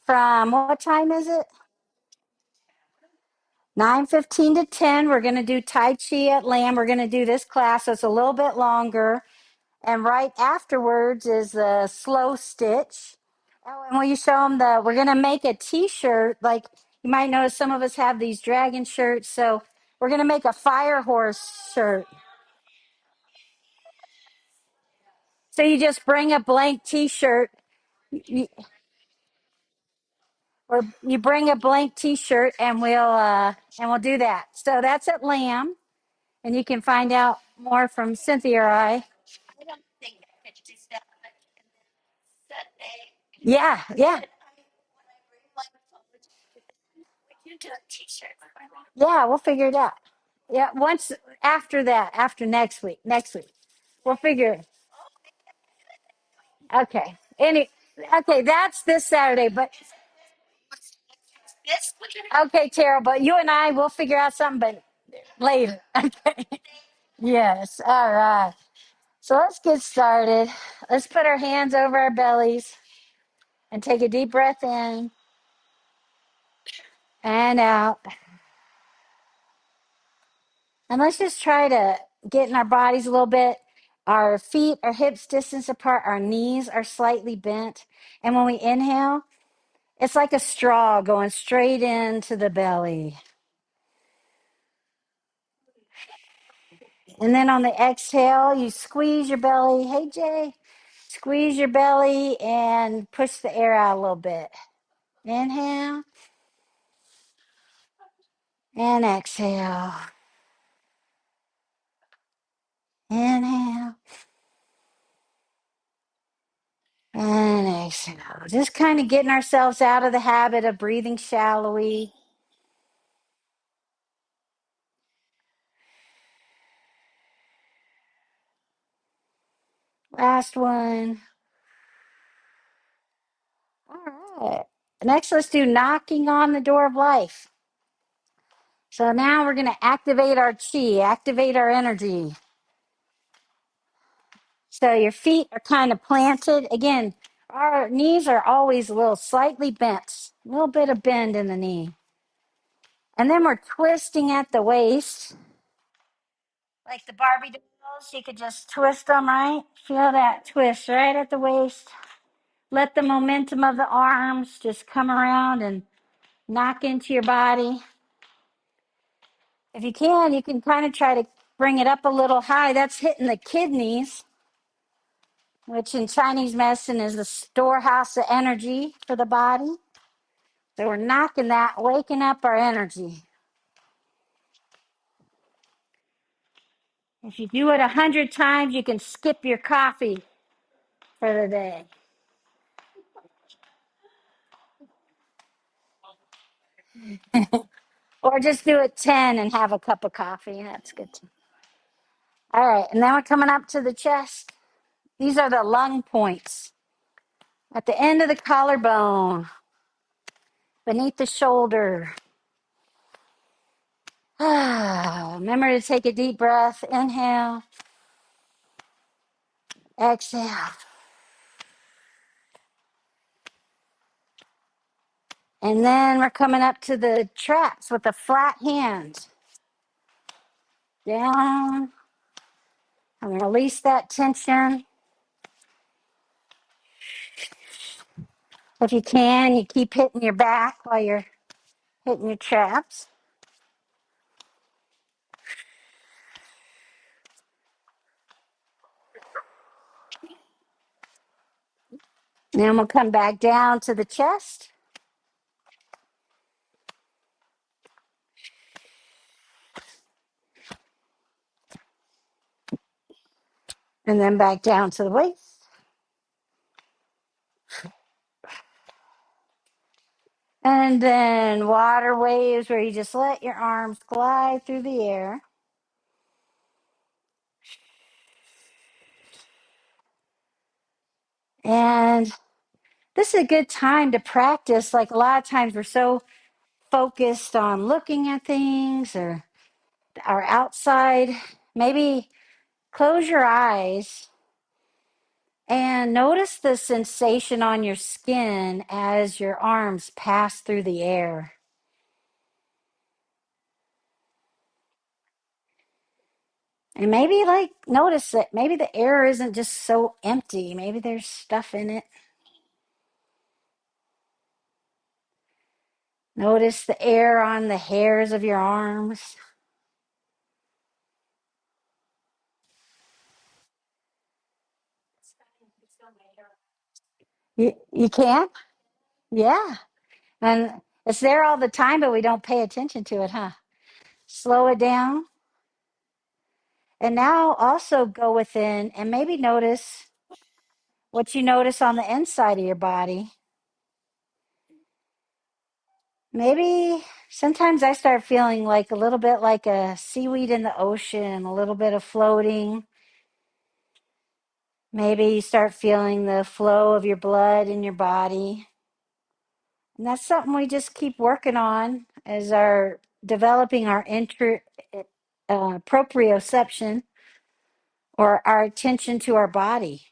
from what time is it? 9:15 to 10. We're going to do Tai Chi at Lamb. We're going to do this class, so it's a little bit longer. And right afterwards is the slow stitch. Oh, and will you show them we're going to make a t-shirt. Like you might notice some of us have these dragon shirts. So we're going to make a fire horse shirt. So you just bring a blank t-shirt you, or you bring a blank t-shirt and we'll do that. So that's at Lamb. And you can find out more from Cynthia or I. Yeah, yeah. Yeah, we'll figure it out. Yeah, once after that, after next week, we'll figure it. Okay. Okay, that's this Saturday, but okay, Tara, but you and I will figure out something, but later. Okay. Yes. All right. So let's get started. Let's put our hands over our bellies and take a deep breath in and out. And let's just try to get in our bodies a little bit. Our feet are hips distance apart. Our knees are slightly bent. And when we inhale, it's like a straw going straight into the belly. And then on the exhale, you squeeze your belly. Hey, Jay. Squeeze your belly and push the air out a little bit. Inhale and exhale. Inhale and exhale. Just kind of getting ourselves out of the habit of breathing shallowly. Last one. All right. Next, let's do knocking on the door of life. So now we're going to activate our chi, activate our energy. So your feet are kind of planted. Again, our knees are always a little slightly bent, a little bit of bend in the knee. And then we're twisting at the waist. Like the Barbie dolls, you could just twist them, right? Feel that twist right at the waist. Let the momentum of the arms just come around and knock into your body. If you can kind of try to bring it up a little high. That's hitting the kidneys, which in Chinese medicine is the storehouse of energy for the body. So we're knocking that, waking up our energy. If you do it 100 times, you can skip your coffee for the day. Or just do it 10 and have a cup of coffee. That's good too. All right, and then we're coming up to the chest. These are the lung points at the end of the collarbone, beneath the shoulder. Remember to take a deep breath. Inhale, exhale. And then we're coming up to the traps with the flat hands. Down. I'm going to release that tension. If you can, you keep hitting your back while you're hitting your traps. And then we'll come back down to the chest. And then back down to the waist. And then water waves where you just let your arms glide through the air. And this is a good time to practice. Like a lot of times we're so focused on looking at things or our outside. Maybe close your eyes And notice the sensation on your skin as your arms pass through the air. And maybe like notice that maybe the air isn't just so empty. Maybe there's stuff in it. Notice the air on the hairs of your arms. You can? Yeah. And it's there all the time, but we don't pay attention to it, huh? Slow it down. And now also go within and maybe notice what you notice on the inside of your body. Maybe sometimes I start feeling like a little bit like a seaweed in the ocean, a little bit of floating. Maybe you start feeling the flow of your blood in your body. And that's something we just keep working on as our developing our proprioception or our attention to our body.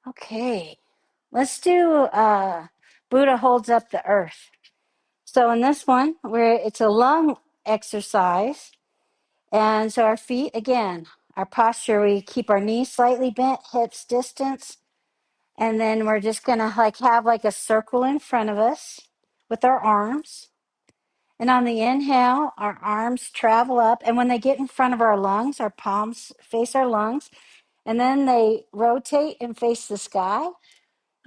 Okay, let's do Buddha holds up the earth. So in this one, where it's a lung exercise, and so our feet, again, our posture, we keep our knees slightly bent, hips distance, and then we're just gonna like have like a circle in front of us with our arms. And on the inhale, our arms travel up, and when they get in front of our lungs, our palms face our lungs, and then they rotate and face the sky.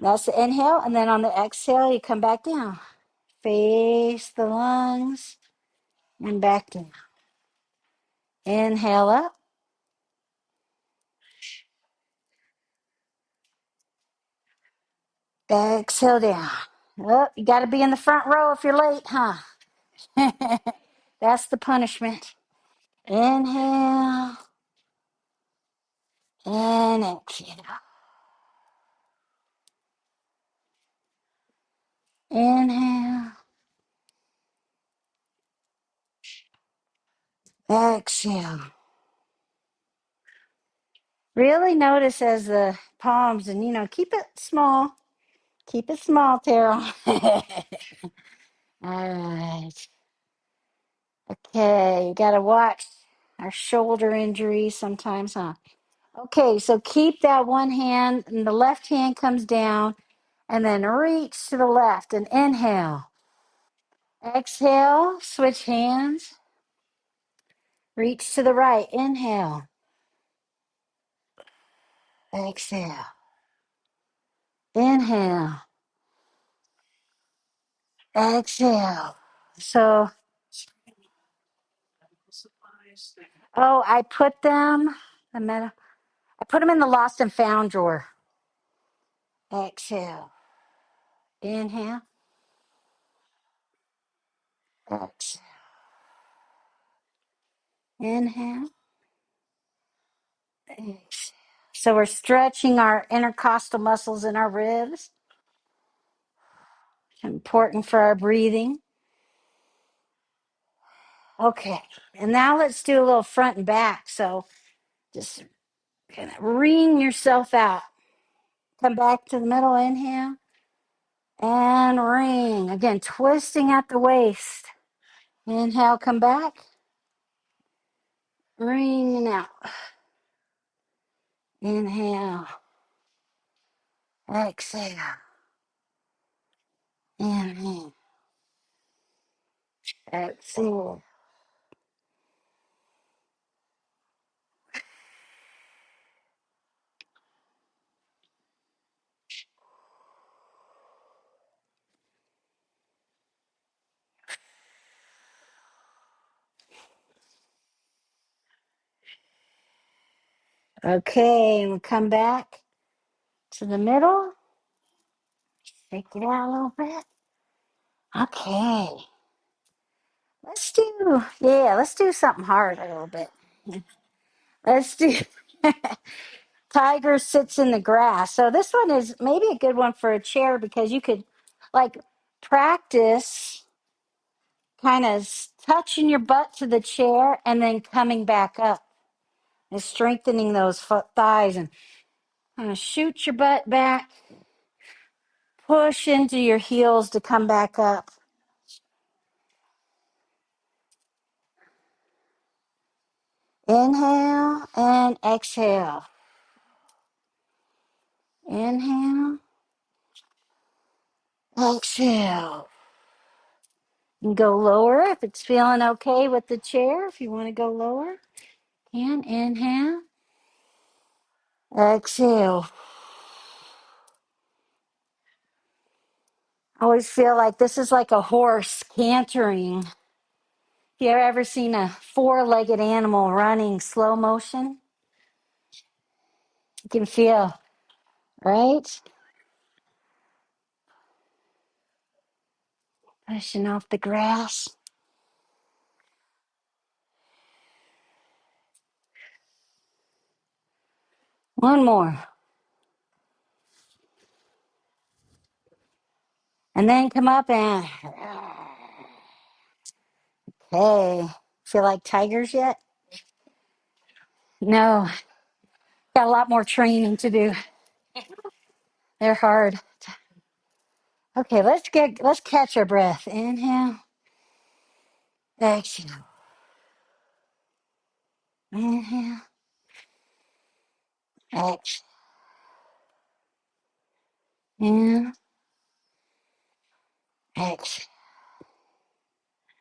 That's the inhale, and then on the exhale, you come back down. Face the lungs and back down. Inhale up. Exhale down. Oh, you got to be in the front row if you're late, huh? That's the punishment. Inhale and exhale. Inhale, exhale. Really notice as the palms, and keep it small. Keep it small, Terrell. All right. Okay, you got to watch our shoulder injuries sometimes, huh? Okay, so keep that one hand, and the left hand comes down, and then reach to the left and inhale. Exhale, switch hands. Reach to the right, inhale. Exhale. Inhale. Exhale. So, oh, I put them in the lost and found drawer. Exhale. Inhale. Exhale. Inhale. Exhale. So we're stretching our intercostal muscles in our ribs. Important for our breathing. Okay. And now let's do a little front and back. So just kind of wring yourself out. Come back to the middle. Inhale. And wring. Again, twisting at the waist. Inhale, come back. Wring and out. Inhale. Exhale. Inhale. Exhale. Okay, and we'll come back to the middle. Shake it out a little bit. Okay. Let's do something hard a little bit. Let's do Tiger sits in the grass. So this one is maybe a good one for a chair because you could like practice kind of touching your butt to the chair and then coming back up. is strengthening those thighs, and kind of shoot your butt back. Push into your heels to come back up. Inhale and exhale. Inhale, exhale. You can go lower if it's feeling okay with the chair. If you want to go lower, and inhale, exhale. I always feel like this is like a horse cantering. You ever seen a four-legged animal running slow motion? You can feel, right? Pushing off the grass. One more. And then come up and, hey, feel like tigers yet? No, got a lot more training to do. They're hard. Okay, let's catch our breath. Inhale, exhale. Inhale, exhale. Inhale, exhale.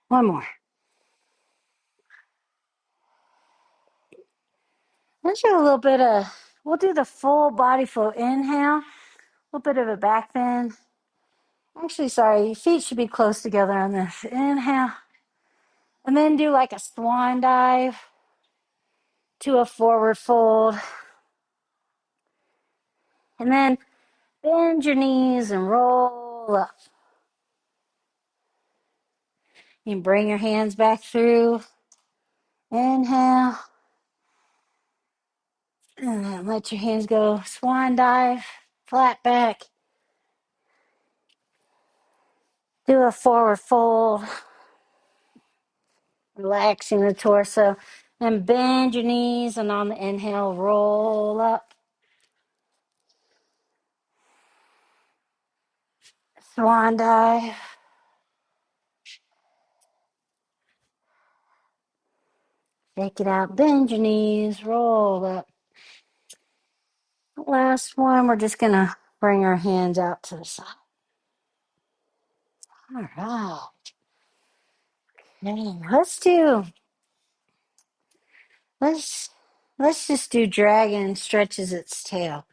One more. Let's do a little bit of, we'll do the full body flow. Inhale, a little bit of a back bend. Actually, sorry, your feet should be close together on this. Inhale, and then do like a swan dive to a forward fold. And then bend your knees and roll up. You can bring your hands back through. Inhale. And then let your hands go. Swan dive, flat back. Do a forward fold. Relaxing the torso. And bend your knees, and on the inhale, roll up. Swan dive. Shake it out. Bend your knees, roll up. Last one, we're just going to bring our hands out to the side. All right. Okay, let's just do dragon stretches its tail.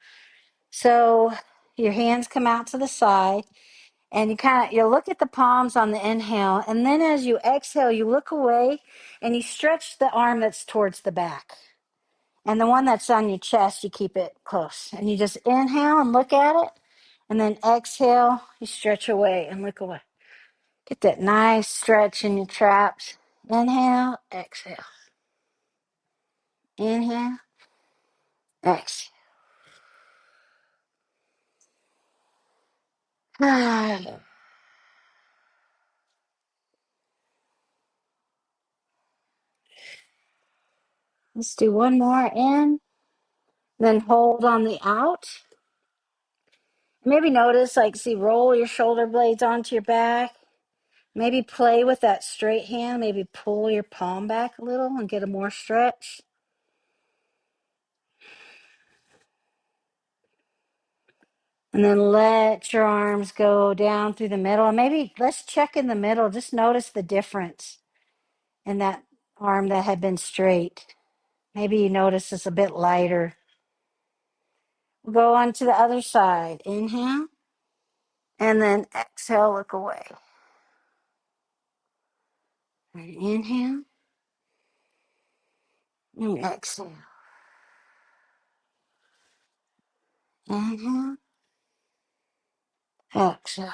So your hands come out to the side, and you look at the palms on the inhale, and then as you exhale, you look away and you stretch the arm that's towards the back. And the one that's on your chest, you keep it close. And you just inhale and look at it, and then exhale, you stretch away and look away. Get that nice stretch in your traps. Inhale, exhale. Inhale, exhale. Let's do one more in, then hold on the out. Maybe notice, roll your shoulder blades onto your back. Maybe play with that straight hand. Maybe pull your palm back a little and get a more stretch. And then let your arms go down through the middle. And maybe let's check in the middle. Just notice the difference in that arm that had been straight. Maybe you notice it's a bit lighter. We'll go on to the other side. Inhale. And then exhale, look away. And inhale. And exhale. Inhale. Exhale.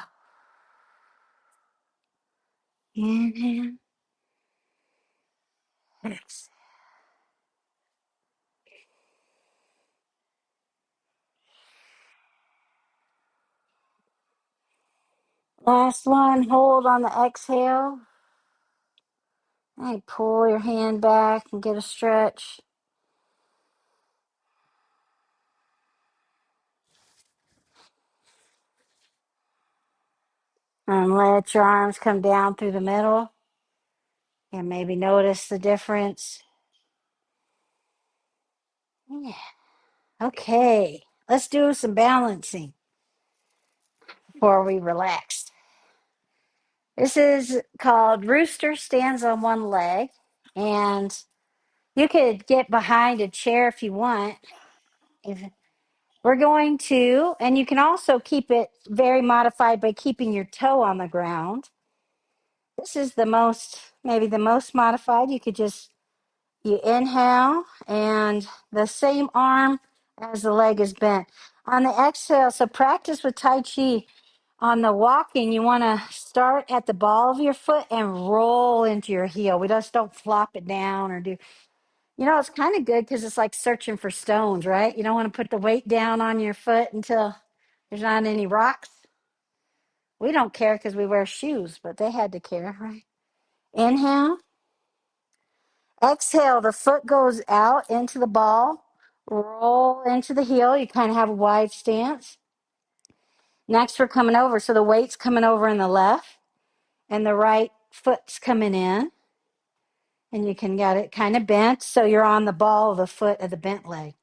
Inhale. Exhale. Last one, hold on the exhale. And pull your hand back and get a stretch. And let your arms come down through the middle. And maybe notice the difference. Yeah. Okay, let's do some balancing before we relax. This is called Rooster Stands on One Leg. And you could get behind a chair if you want. If we're going to, and you can also keep it very modified by keeping your toe on the ground. This is maybe the most modified. You inhale and the same arm as the leg is bent. On the exhale, so practice with Tai Chi. On the walking, you want to start at the ball of your foot and roll into your heel. We just don't flop it down or do, it's kind of good because it's like searching for stones, right? You don't want to put the weight down on your foot until there's not any rocks. We don't care because we wear shoes, but they had to care, right? Inhale. Exhale, the foot goes out into the ball. Roll into the heel. You kind of have a wide stance. Next, we're coming over. So the weight's coming over in the left and the right foot's coming in. And you can get it kind of bent. So you're on the ball of the foot of the bent leg.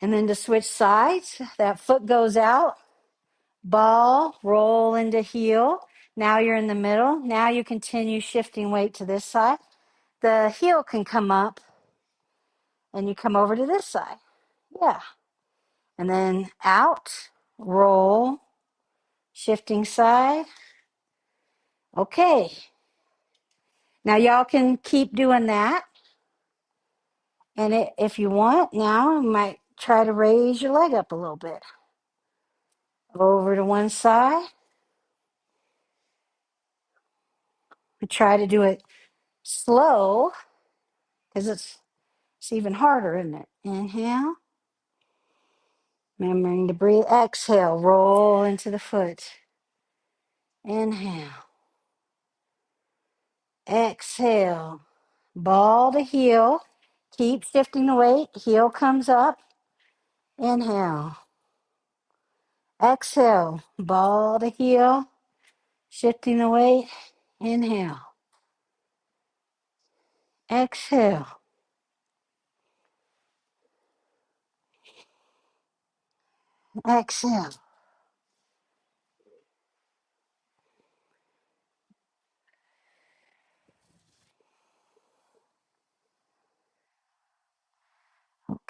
And then to switch sides, that foot goes out. Ball, roll into heel. Now you're in the middle. Now you continue shifting weight to this side. The heel can come up and you come over to this side. Yeah. And then out, roll, shifting side. Okay. Now y'all can keep doing that. And if you want, now you might try to raise your leg up a little bit. Over to one side. We try to do it slow because it's even harder, isn't it? Inhale. Remembering to breathe. Exhale. Roll into the foot. Inhale. Exhale. Ball to heel. Keep shifting the weight. Heel comes up. Inhale. Exhale. Ball to heel. Shifting the weight. Inhale. Exhale. Exhale.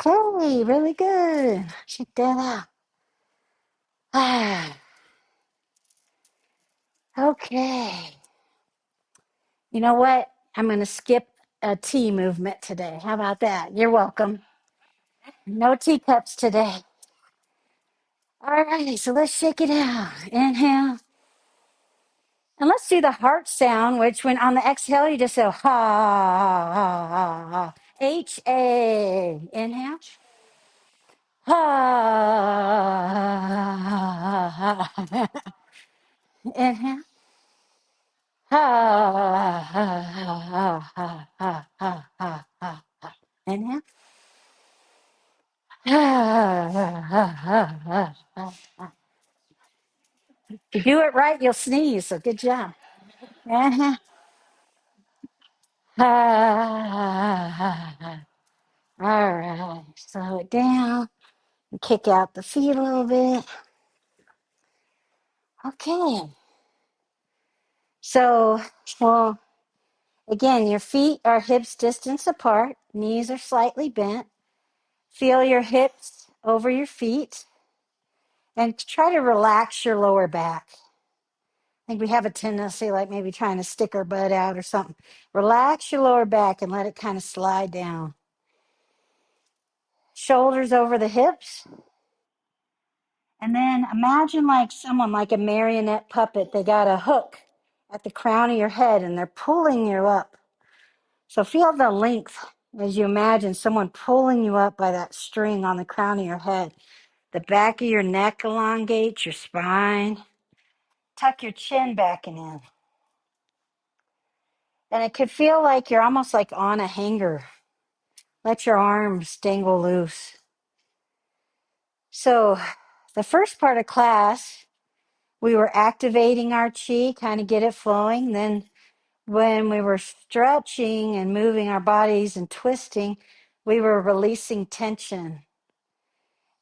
Okay, really good. Check that out. Ah, okay. You know what? I'm going to skip a tea movement today. How about that? You're welcome. No teacups today. All right, so let's shake it out. Inhale. And let's do the heart sound, which when on the exhale, you just go ha, ha, ha, ha, ha. H-A. Inhale. Ha, ha, ha, ha, ha. Inhale. Ha, ha, ha, ha, ha, ha, ha, ha, ha. Inhale. Ha, ha, ha, ha, ha, ha. If you do it right, you'll sneeze, so good job. Uh-huh. Ha, ha, ha, ha. All right, slow it down. Kick out the feet a little bit. Okay. So, well, again, your feet are hips distance apart. Knees are slightly bent. Feel your hips over your feet. And try to relax your lower back. I think we have a tendency, like maybe trying to stick our butt out or something. Relax your lower back and let it kind of slide down. Shoulders over the hips. And then imagine like someone, like a marionette puppet. They got a hook at the crown of your head and they're pulling you up. So feel the length as you imagine someone pulling you up by that string on the crown of your head. The back of your neck elongates, your spine. Tuck your chin back and in. And it could feel like you're almost like on a hanger. Let your arms dangle loose. So the first part of class, we were activating our chi, kind of get it flowing. Then when we were stretching and moving our bodies and twisting, we were releasing tension.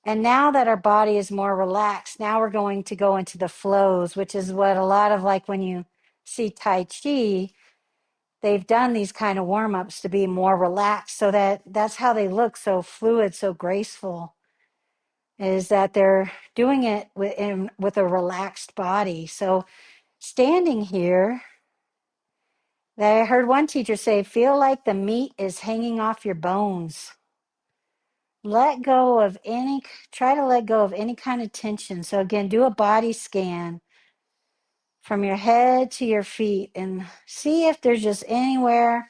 And now that our body is more relaxed, now we're going to go into the flows, which is what a lot of, like when you see Tai Chi, they've done these kind of warm-ups to be more relaxed, so that's how they look so fluid, so graceful, is that they're doing it with a relaxed body. So standing here, I heard one teacher say, feel like the meat is hanging off your bones. Try to let go of any kind of tension. So again, do a body scan from your head to your feet and see if there's just anywhere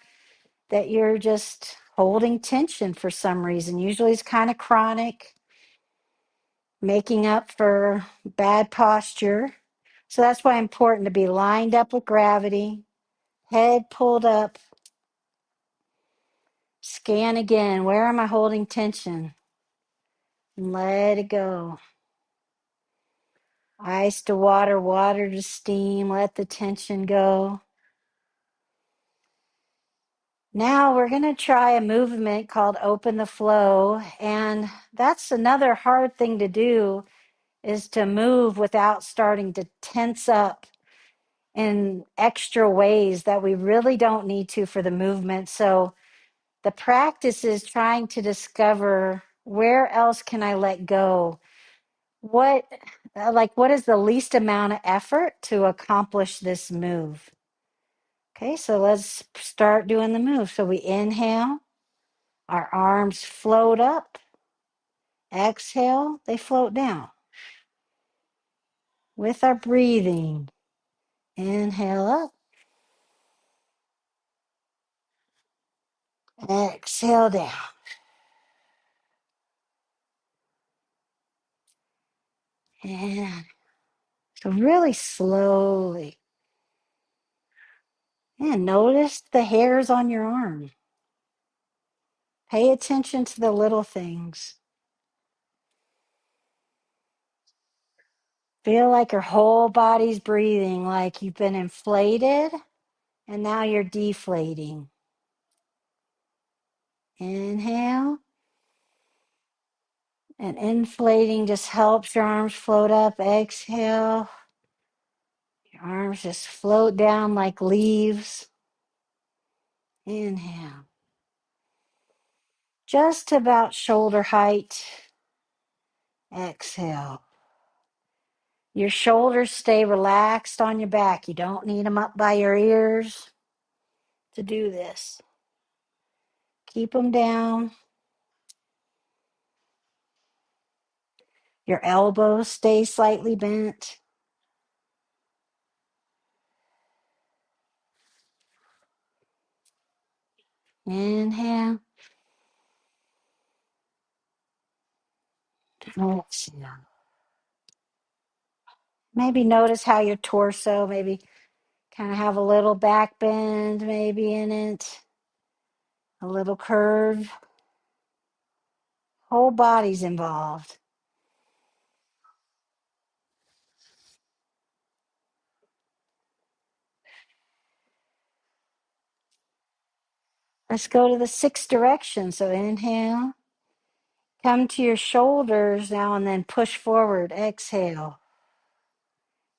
that you're just holding tension for some reason. Usually it's kind of chronic, making up for bad posture. So that's why it's important to be lined up with gravity, head pulled up, scan again. Where am I holding tension? And let it go. Ice to water, water to steam, let the tension go. Now we're going to try a movement called open the flow. And that's another hard thing to do, is to move without starting to tense up in extra ways that we really don't need to for the movement. So the practice is trying to discover, where else can I let go? What is the least amount of effort to accomplish this move? Okay, so let's start doing the move. So we inhale, our arms float up. Exhale, they float down. With our breathing, inhale up, exhale down. And so really slowly. And notice the hairs on your arm. Pay attention to the little things. Feel like your whole body's breathing, like you've been inflated and now you're deflating. Inhale. And inflating just helps your arms float up. Exhale. Your arms just float down like leaves. Inhale. Just about shoulder height. Exhale. Your shoulders stay relaxed on your back. You don't need them up by your ears to do this. Keep them down. Your elbows stay slightly bent. Inhale. Exhale. Maybe notice how your torso maybe kind of have a little back bend maybe in it. A little curve. Whole body's involved. Let's go to the sixth direction. So inhale. Come to your shoulders now and then push forward. Exhale.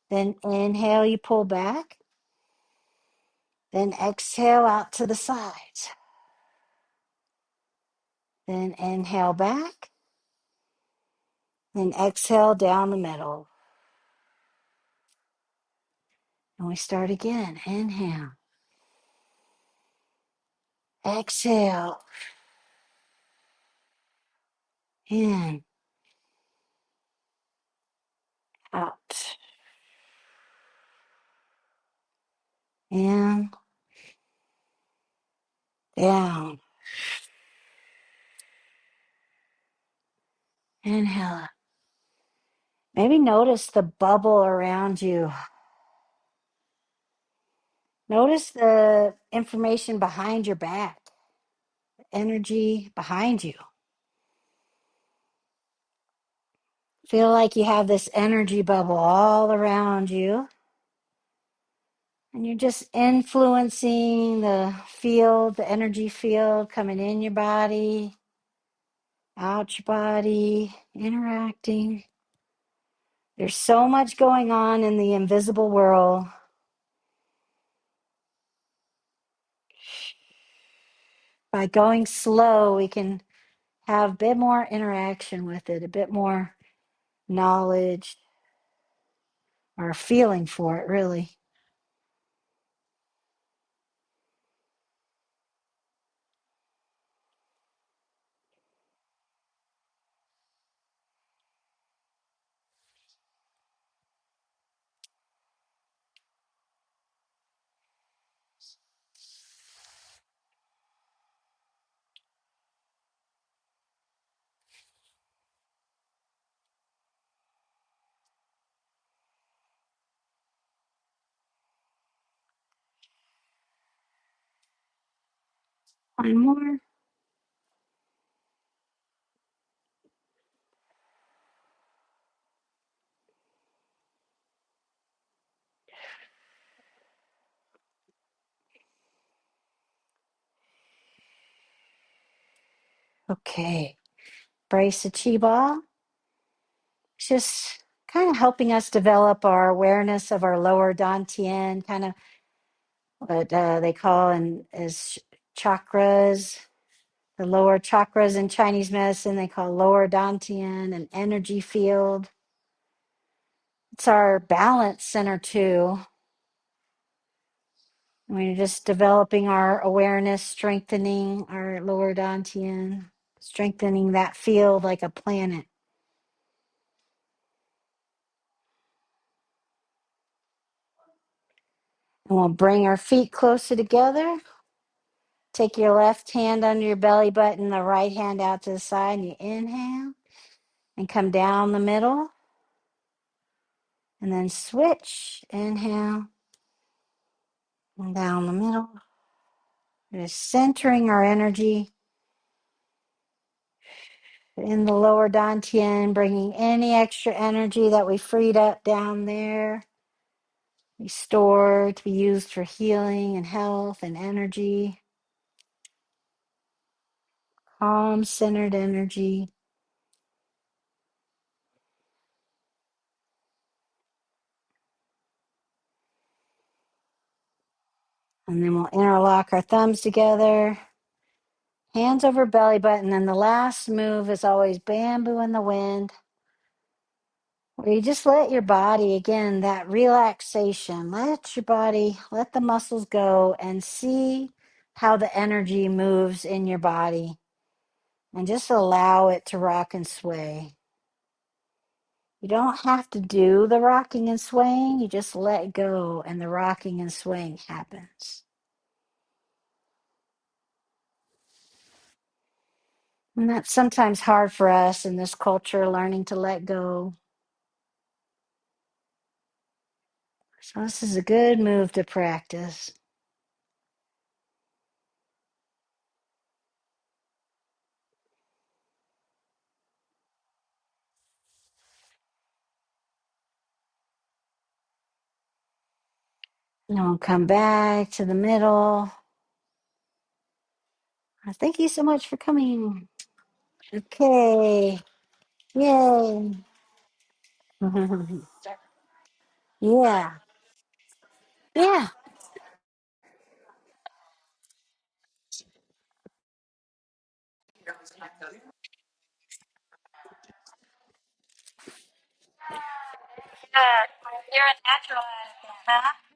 Then inhale, you pull back. Then exhale out to the sides. Then inhale back. Then exhale down the middle. And we start again. Inhale. Exhale. In. Out. In. Down. Inhale. Maybe notice the bubble around you. Notice the information behind your back, energy behind you. Feel like you have this energy bubble all around you. And you're just influencing the field, the energy field coming in your body, out your body, interacting. There's so much going on in the invisible world. By going slow, we can have a bit more interaction with it, a bit more knowledge or feeling for it, really. One more. Okay. Brace the chi ball. It's just kind of helping us develop our awareness of our lower dantian, kind of what they call as chakras. The lower chakras in Chinese medicine, they call lower dantian, an energy field. It's our balance center too. We're just developing our awareness, strengthening our lower dantian, strengthening that field like a planet. And we'll bring our feet closer together. Take your left hand under your belly button, the right hand out to the side, and you inhale and come down the middle. And then switch, inhale, and down the middle. Just centering our energy in the lower dantian, bringing any extra energy that we freed up down there, restored to be used for healing and health and energy, calm, centered energy. And then we'll interlock our thumbs together, hands over belly button. And the last move is always bamboo in the wind, where you just let your body, again, that relaxation, let your body, let the muscles go and see how the energy moves in your body and just allow it to rock and sway. You don't have to do the rocking and swaying, you just let go and the rocking and swaying happens. And that's sometimes hard for us in this culture, learning to let go. So this is a good move to practice. And we'll come back to the middle. Thank you so much for coming. Okay. Yay. Yeah. Yeah. You're a natural at it, huh?